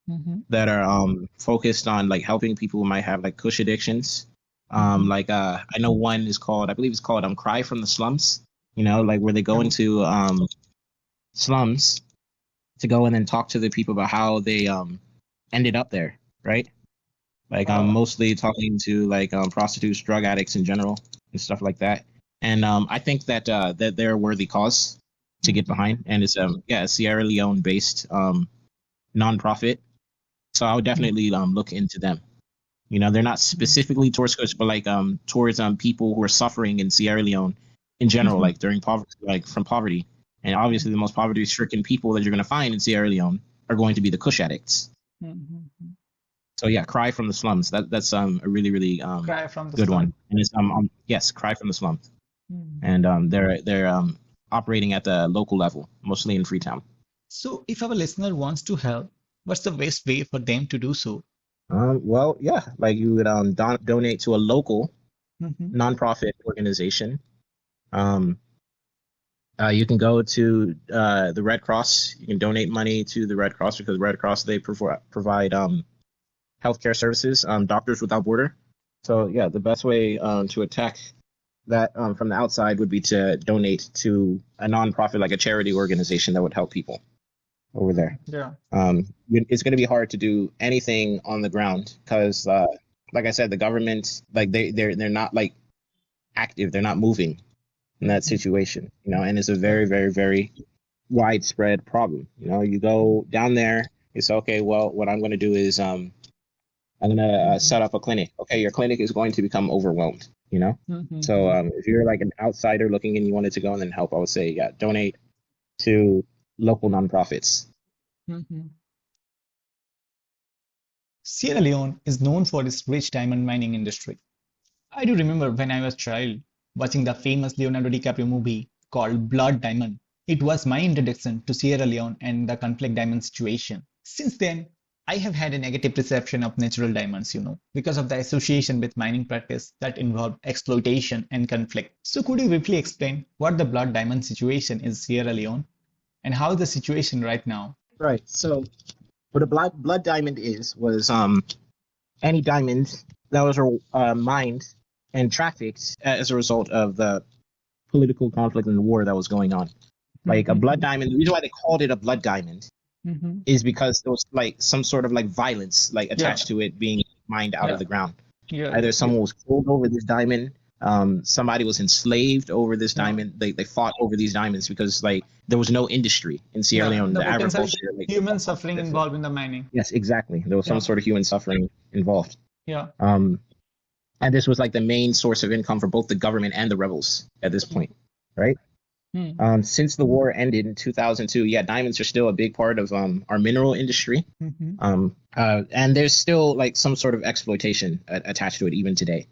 Mm-hmm. that are focused on like helping people who might have like Kush addictions. Mm-hmm. I know one is called, I believe it's called Cry from the Slums. Like where they go Yeah. into slums to go in and talk to the people about how they ended up there, right? Like I'm Uh, mostly talking to like prostitutes, drug addicts in general, and stuff like that. And I think that they're a worthy cause to get mm-hmm. behind, and it's a Sierra Leone based nonprofit. So I would definitely look into them. They're not specifically towards Kush, but like towards people who are suffering in Sierra Leone in general, Mm-hmm. like during poverty, like from poverty. And obviously, the most poverty-stricken people that you're going to find in Sierra Leone are going to be the Kush addicts. Mm-hmm. So yeah, Cry from the Slums. That's a really really Cry from the good slum. one. And it's yes, Cry from the Slums. Mhm. And they're operating at the local level, mostly in Freetown. So, if our listener wants to help, what's the best way for them to do so? Well, yeah, like you would donate to a local Mm-hmm. nonprofit organization. Um, you can go to the Red Cross. You can donate money to the Red Cross because Red Cross they provide healthcare services, Doctors Without Border. So yeah, the best way to attack that from the outside would be to donate to a nonprofit, like a charity organization that would help people over there. Yeah. It's going to be hard to do anything on the ground because, like I said, the government, like they're not like active, they're not moving in that Mm-hmm. situation, and it's a Yeah. very, very, very widespread problem. You go down there, it's okay. Well, what I'm going to do is I'm going to Mm-hmm. set up a clinic. Okay, your clinic is going to become overwhelmed. So Mm-hmm. if you're like an outsider looking and you wanted to go in and help, I would say, yeah, donate to local nonprofits. Mm-hmm. Sierra Leone is known for its rich diamond mining industry. I do remember when I was a child watching the famous Leonardo DiCaprio movie called Blood Diamond. It was my introduction to Sierra Leone and the conflict diamond situation. Since then, I have had a negative perception of natural diamonds, because of the association with mining practice that involve exploitation and conflict. So could you briefly explain what the blood diamond situation is Sierra Leone and how is the situation right now? Right. So what a blood diamond was any diamond that was mined and trafficked as a result of the political conflict and the war that was going on. Like a blood diamond, the reason why they called it a blood diamond is because there was like some sort of like violence like Yeah, attached to it being mined out of yeah, the ground. yeah, Either yeah, yeah, someone was killed over this diamond, somebody was enslaved over this yeah. diamond. They fought over these diamonds because like there was no industry in Sierra Yeah, Leone. the The potential agriculture, like human suffering involved in the mining. yes, exactly. There was some Yeah, sort of human suffering involved. yeah. Um, and this was like the main source of income for both the government and the rebels at this point, right? Hmm. Since the war ended in 2002, yeah, diamonds are still a big part of our mineral industry. Mm-hmm. And there's still like some sort of exploitation attached to it even today.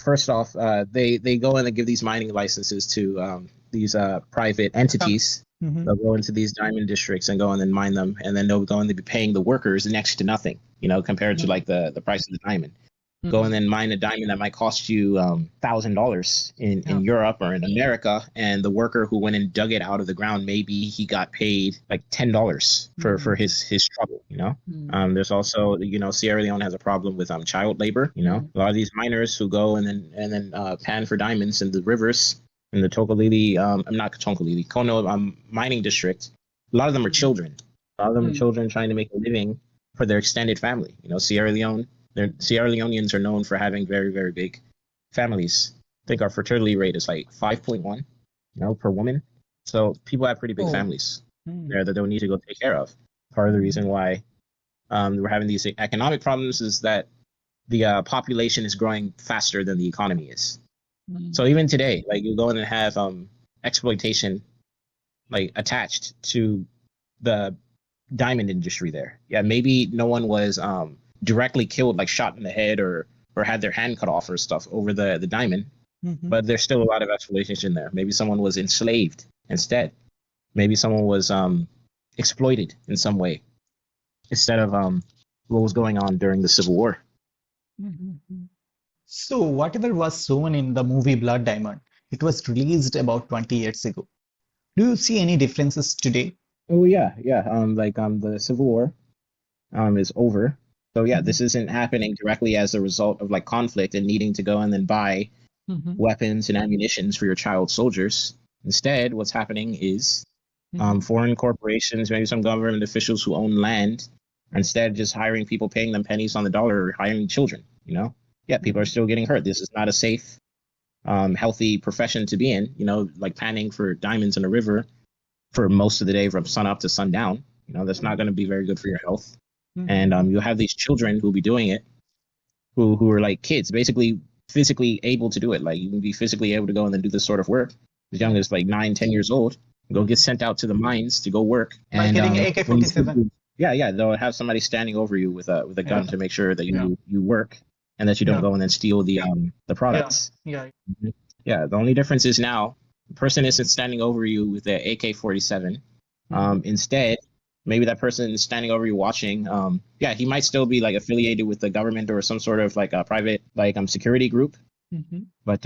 First off, they go in and give these mining licenses to these private entities. Mm-hmm. They'll go into these diamond districts and go in and mine them, and then they'll go in and be paying the workers next to nothing, compared to like the price of the diamond. Go Mm-hmm. and then mine a diamond that might cost you $1,000 in Yeah. Europe or in America, and the worker who went and dug it out of the ground, maybe he got paid like $10 for Mm-hmm. his trouble. Mm-hmm. There's also Sierra Leone has a problem with child labor. A lot of these miners who go and then pan for diamonds in the rivers in the Tokolili, I'm not Tokolili, Kono mining district. A lot of them are Mm-hmm. children. A lot of them are children trying to make a living for their extended family. Sierra Leoneans are known for having very, very big families think our fertility rate is like 5.1, per woman. So people have pretty big Oh. families Hmm. there that they'll need to go take care of. Part of the reason why we're having these economic problems is that the population is growing faster than the economy is. So even today, like you go in and have exploitation like attached to the diamond industry there. Yeah, maybe no one was directly killed, like shot in the head or had their hand cut off or stuff over the diamond, but there's still a lot of exploitation there. Maybe someone was enslaved instead. Maybe someone was exploited in some way instead of what was going on during the Civil War. So, whatever was shown in the movie Blood Diamond, it was released about 20 years ago. Do you see any differences today? Oh yeah, yeah. The Civil War is over. So yeah, this isn't happening directly as a result of like conflict and needing to go and then buy weapons and ammunitions for your child soldiers. Instead, what's happening is foreign corporations, maybe some government officials who own land, instead just hiring people, paying them pennies on the dollar, or hiring children. Yeah, people are still getting hurt. This is not a safe, healthy profession to be in. Like panning for diamonds in a river for most of the day from sun up to sundown. That's not going to be very good for your health. And you'll have these children who'll be doing it, who are like kids, basically physically able to do it. Like you can be physically able to go and then do this sort of work as young as like 9, 10 years old. Go get sent out to the mines to go work. By And getting when you AK-47. yeah, they'll have somebody standing over you with a gun to make sure that you work and that you don't go and then steal the products. Yeah. Yeah, the only difference is now the person isn't standing over you with the AK-47. Instead, maybe that person is standing over you watching. Yeah, he might still be like affiliated with the government or some sort of like a private like security group, but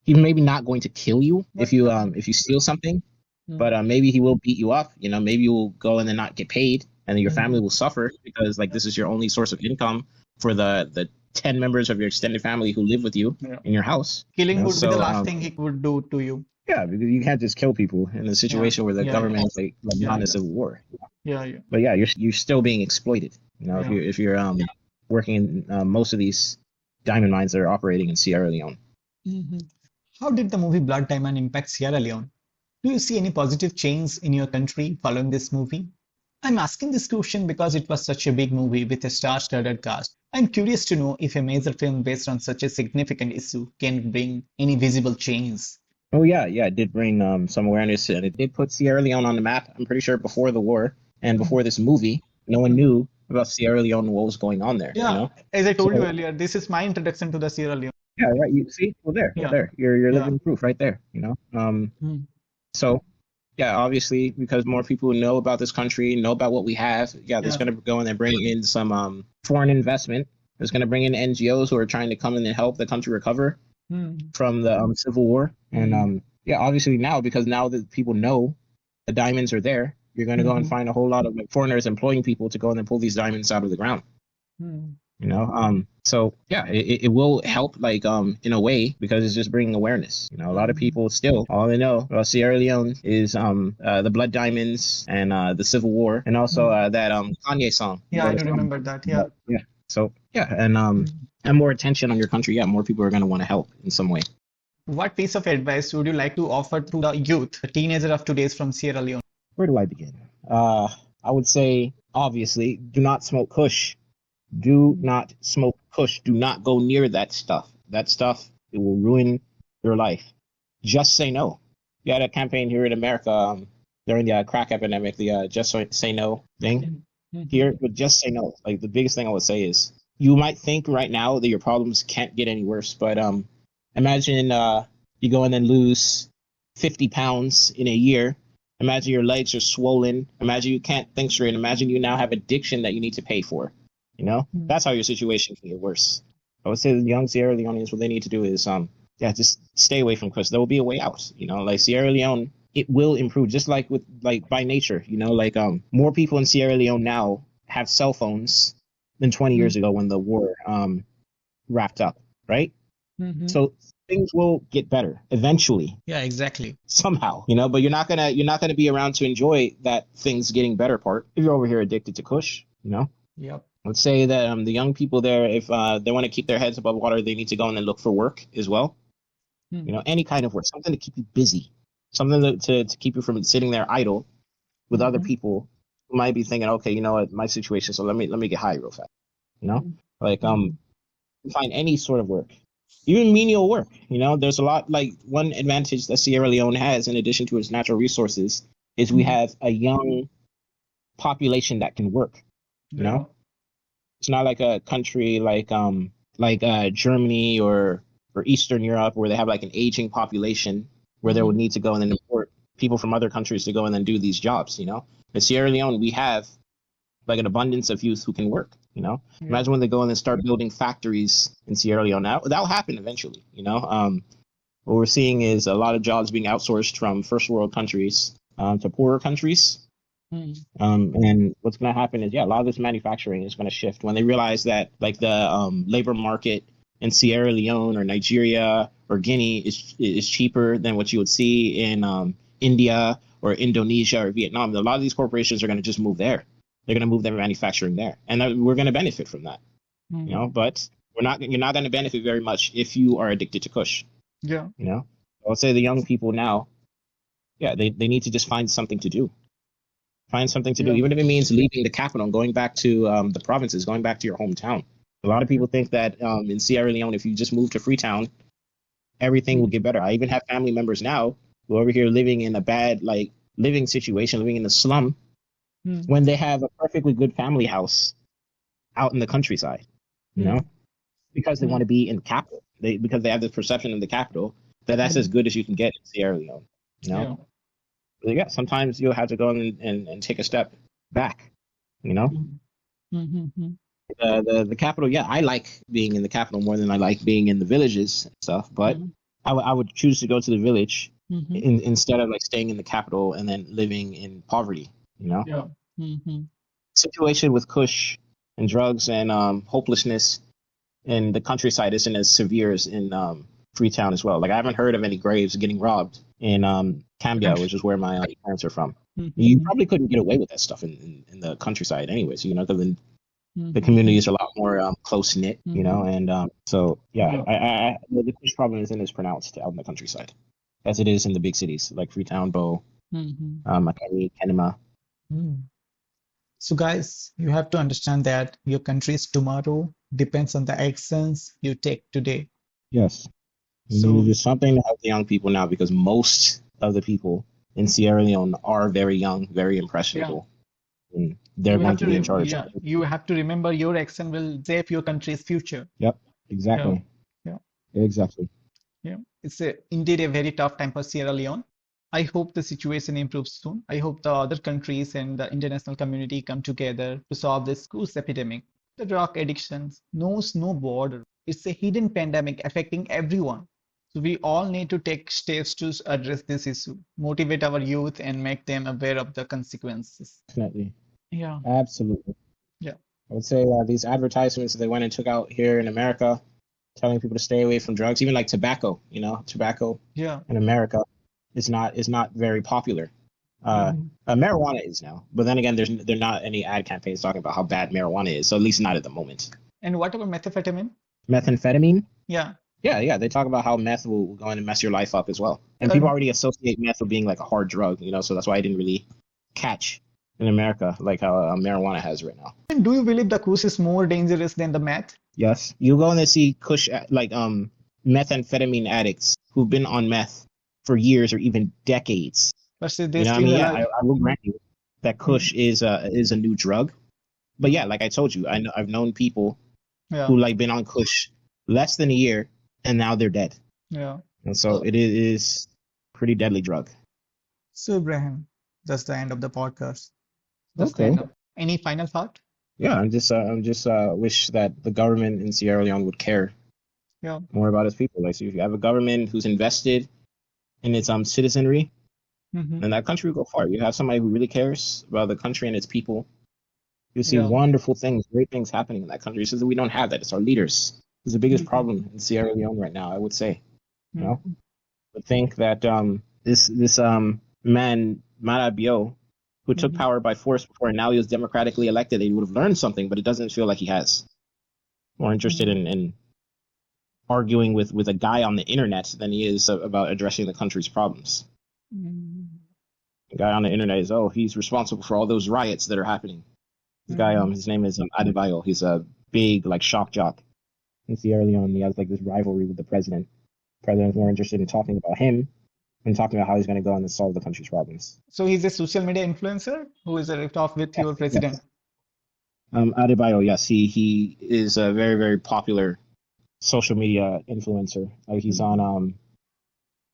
he's maybe not going to kill you if you steal something. But maybe he will beat you up. Maybe you will go and then not get paid, and then your family will suffer because like this is your only source of income for the 10 members of your extended family who live with you in your house. Killing would be the So last thing he would do to you. yeah, because you can't just kill people in a situation where the government is like not in a civil war. Yeah. But yeah, you're still being exploited. If you're working in most of these diamond mines that are operating in Sierra Leone. How did the movie Blood Diamond impact Sierra Leone? Do you see any positive change in your country following this movie? I'm asking this question because it was such a big movie with a star-studded cast. I'm curious to know if a major film based on such a significant issue can bring any visible change. Oh yeah, it did bring some awareness, and it did put Sierra Leone on the map. I'm pretty sure before the war and before this movie, no one knew about Sierra Leone and what was going on there. Yeah, as I told you earlier, this is my introduction to the Sierra Leone. Yeah, right. You see, well, there, you're living proof right there. So yeah, obviously, because more people know about this country, know about what we have, that's going to go in and bring in some foreign investment. It's going to bring in NGOs who are trying to come in and help the country recover from the Civil War. And obviously now, because now that people know the diamonds are there, you're going to go and find a whole lot of like, foreigners employing people to go in and pull these diamonds out of the ground. So yeah, it will help like in a way because it's just bringing awareness. A lot of people still all they know about Sierra Leone is the blood diamonds and the Civil War and also that Kanye song. Yeah, I do remember that. Yeah. So yeah, and more attention on your country. Yeah, more people are going to want to help in some way. What piece of advice would you like to offer to the youth, the teenager of today's from Sierra Leone? Where do I begin? I would say obviously do not smoke Kush. Do not smoke Kush. Do not go near that stuff. That stuff, it will ruin your life. Just say no. We had a campaign here in America during the crack epidemic, the Just Say No thing here, but just say no. Like the biggest thing I would say is you might think right now that your problems can't get any worse, but imagine you go and then lose 50 pounds in a year. Imagine your legs are swollen. Imagine you can't think straight. Imagine you now have addiction that you need to pay for. That's how your situation can get worse. I would say the young Sierra Leoneans, what they need to do is, just stay away from Kush. There will be a way out. Like Sierra Leone, it will improve, just like with by nature. More people in Sierra Leone now have cell phones than 20 years ago when the war wrapped up, right? So things will get better eventually. Yeah, exactly. Somehow, but you're not gonna be around to enjoy that things getting better part if you're over here addicted to Kush. Yep. Let's say that the young people there, if they want to keep their heads above water, they need to go and then look for work as well. You know, any kind of work, something to keep you busy, something to keep you from sitting there idle with other Mhm. people who might be thinking, okay, you know what, my situation, so let me get high real fast. You know, Mhm. like Mhm. find any sort of work, even menial work. You know, there's a lot. Like one advantage that Sierra Leone has, in addition to its natural resources, is we Mhm. have a young population that can work. You know, Yeah. it's not like a country like Germany or Eastern Europe where they have like an aging population where they would Mhm. need to go and then import people from other countries to go and then do these jobs. You know, in Sierra Leone we have like an abundance of youth who can work. You know, Yeah. imagine when they go in and start building factories in Sierra Leone. Now that'll happen eventually. You know, what we're seeing is a lot of jobs being outsourced from first world countries to poorer countries. Mhm. And what's going to happen is, yeah, a lot of this manufacturing is going to shift when they realize that like the labor market in Sierra Leone or Nigeria or Guinea is cheaper than what you would see in India or Indonesia or Vietnam. A lot of these corporations are going to just move there. They're going to move their manufacturing there, and we're going to benefit from that. You know, Mhm. but we're not. You're not going to benefit very much if you are addicted to Kush. Yeah. You know, I would say the young people now, yeah, they need to just find something to do. Find something to do, Yeah. even if it means leaving the capital and going back to the provinces, going back to your hometown. A lot of people think that in Sierra Leone, if you just move to Freetown, everything will Mhm. get better. I even have family members now who are over here living in a bad like living situation, living in the slum, Mhm. when they have a perfectly good family house out in the countryside. You know, Mhm. because they want to be in the capital. Because they have this perception in the capital that that's as Mhm. good as you can get in Sierra Leone. You know, Yeah. but yeah, sometimes you'll have to go and take a step back. You know, Mhm. Mhm. the capital. Yeah, I like being in the capital more than I like being in the villages and stuff. But Mhm. I would choose to go to the village Mhm. instead of like staying in the capital and then living in poverty. You know, Yeah. Mhm. situation with Kush and drugs and hopelessness in the countryside isn't as severe as in Freetown as well. Like I haven't heard of any graves getting robbed in Cambia, which is where my parents are from. You Mhm. probably couldn't get away with that stuff in the countryside, anyways. You know, because the community Mhm. is a lot more close knit. You know, Mhm. and so yeah, Yeah. the Kush problem isn't as pronounced out in the countryside as it is in the big cities like Freetown, Bo, Mhm. Makeni, Kenema. Mhm. So, guys, you have to understand that your country's tomorrow depends on the actions you take today. Yes, we need to So, do something to help the young people now because most of the people in Sierra Leone are very young, very yeah, impressionable, and they're going to be in charge. you have to remember your action will shape your country's future. Yep, Yeah, exactly, yeah, exactly. yeah. Indeed a very tough time for Sierra Leone. I hope the situation improves soon. I hope the other countries and the international community come together to solve this Kush epidemic. The drug addiction knows no border. It's a hidden pandemic affecting everyone. So we all need to take steps to address this issue, motivate our youth, and make them aware of the consequences. Definitely, Yeah, absolutely. yeah, I would say these advertisements that they went and took out here in America, telling people to stay away from drugs, even like tobacco. You know, tobacco yeah. in America is not very popular. Uh, Mhm. marijuana is now, but then again, there not any ad campaigns talking about how bad marijuana is. So at least not at the moment. And what about methamphetamine? Methamphetamine. Yeah. Yeah, yeah. They talk about how meth will go in and mess your life up as well. And Uh, people already associate meth with being like a hard drug, you know, so that's why I didn't really catch in America like how marijuana has right now. and do you believe the Kush is more dangerous than the meth? Yes. You go in and see Kush, like methamphetamine addicts who've been on meth for years or even decades. But still, they You know what I still mean? Yeah, are. I will grant you that Mhm. Kush is a new drug. But yeah, Mhm. like I told you, I've known people Yeah, who like been on Kush less than a year and now they're dead. yeah. And so Uh, it is pretty deadly drug. so, Ibrahim, that's the end of the podcast. That's the Okay. end of. Any final thought? Yeah, I'm just wish that the government in Sierra Leone would care Yeah. more about its people. Like, so if you have a government who's invested in its citizenry, Hmm. then that country will go far. You have somebody who really cares about the country and its people. You'll see Yeah. wonderful things, great things happening in that country. It's just that we don't have that. It's our leaders. It's the biggest Hmm. problem in Sierra Leone right now, I would say. You know, Hmm. but think that this man Marabio, who took Hmm. power by force before and now he was democratically elected, he would have learned something, but it doesn't feel like he has. More interested Hmm. in arguing with a guy on the internet than he is about addressing the country's problems. Mm-hmm. The guy on the internet is, oh, he's responsible for all those riots that are happening. This guy, Mm-hmm. his name is Adebayo. He's a big like shock jock in Sierra Leone. He has like this rivalry with the president. The president's more interested in talking about him than talking about how he's going to go and solve the country's problems. So he's a social media influencer who is ripped off with Yes, your yes. president. Adebayo, yes, he is a very very popular social media influencer. Like he's on Mm-hmm.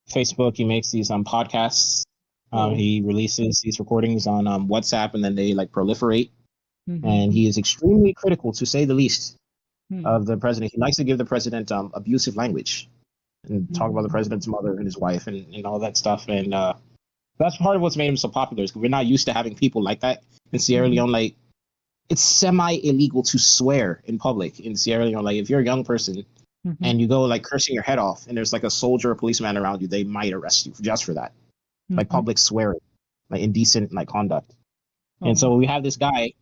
Facebook. He makes these podcasts. Oh. He releases these recordings on WhatsApp, and then they like proliferate. And Mm-hmm. he is extremely critical, to say the least, Mm-hmm. of the president. He likes to give the president abusive language and talk about the Mm-hmm. president's mother and his wife and all that stuff. And that's part of what's made him so popular. Is we're not used to having people like that in Sierra Mm-hmm. Leone. Like it's semi illegal to swear in public in Sierra Leone. Like if you're a young person Mm-hmm. and you go like cursing your head off, and there's like a soldier or policeman around you, they might arrest you just for that. Like Mm-hmm. public swearing, like indecent like conduct. And Oh. so we have this guy,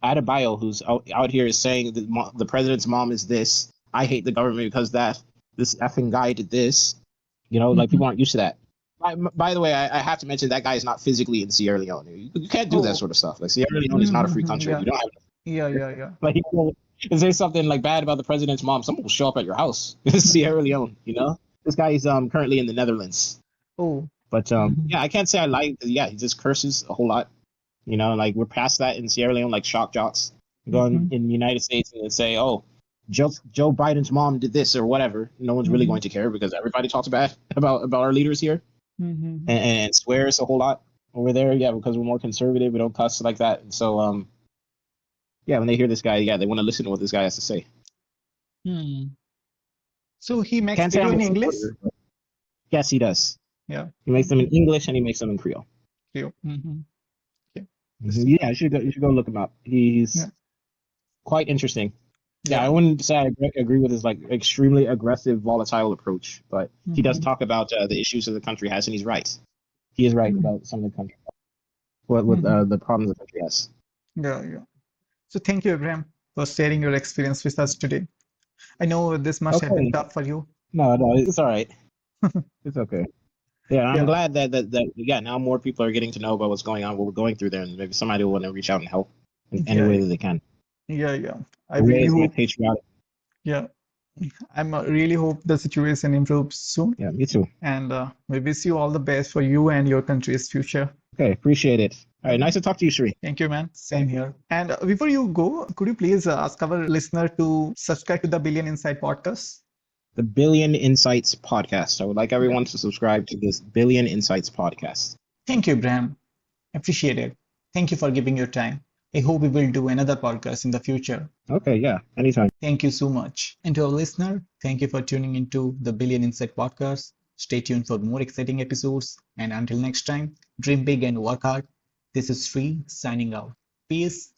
Adebayo, who's out here is saying that the president's mom is this. I hate the government because that this effing guy did this. You know, like Mm-hmm. people aren't used to that. By the way, I have to mention that guy is not physically in Sierra Leone. You can't do that Oh. sort of stuff. Like Sierra Leone is not a free Mm-hmm. country. Yeah. You don't have Yeah. Yeah. Yeah. like you know, if there's something like bad about the president's mom, someone will show up at your house in Sierra Leone. You know, this guy is currently in the Netherlands. Oh. But Mm-hmm. yeah, I can't say I like. Yeah, he just curses a whole lot. You know, like we're past that in Sierra Leone, like shock jocks go Mm-hmm. in the United States and say, "Oh, Joe Biden's mom did this or whatever." No one's really Mm-hmm. going to care because everybody talks bad about our leaders here Mm-hmm. and swears a whole lot over there. Yeah, because we're more conservative, we don't cuss like that. And so, yeah, when they hear this guy, yeah, they want to listen to what this guy has to say. Hmm. So he makes Can't say video I'm a in English? supporter. But yes, he does. Yeah. He makes them in English and he makes them in Creole. Yeah. Mm-hmm. Okay. Yeah, you should go look him up. He's Yeah. quite interesting. Yeah, I Yeah. wouldn't say I agree with his like extremely aggressive, volatile approach, but he does Mm-hmm. talk about the issues that the country has, and he's right. He is right Mm-hmm. about some of the country, what with Mm-hmm. the problems the country has. Yeah. Yeah. So thank you, Ibrahim, for sharing your experience with us today. I know this must have been Okay, tough for you. no, it's all right. It's okay. Yeah, I'm Yeah. glad that yeah now more people are getting to know about what's going on, what we're going through there, and maybe somebody will want to reach out and help in any Yeah. way that they can. Yeah. Yeah. I Way really is my hope. patriotic. Yeah. I'm really hope the situation improves soon. Yeah, me too. And we wish you all the best for you and your country's future. Okay, appreciate it. All right, Yeah. nice to talk to you, Sri. Thank you, man. Same here. And before you go, could you please ask our listener to subscribe to the Billion Insight podcast? The Billion Insights podcast. I would like Yeah. everyone to subscribe to this Billion Insights podcast. Thank you, Ibrahim. Appreciate it. Thank you for giving your time. I hope we will do another podcast in the future. Okay, yeah, anytime. Thank you so much. And to our listener, thank you for tuning into the Billion Insight podcast. Stay tuned for more exciting episodes. And until next time, dream big and work hard. This is Sri signing out. Peace.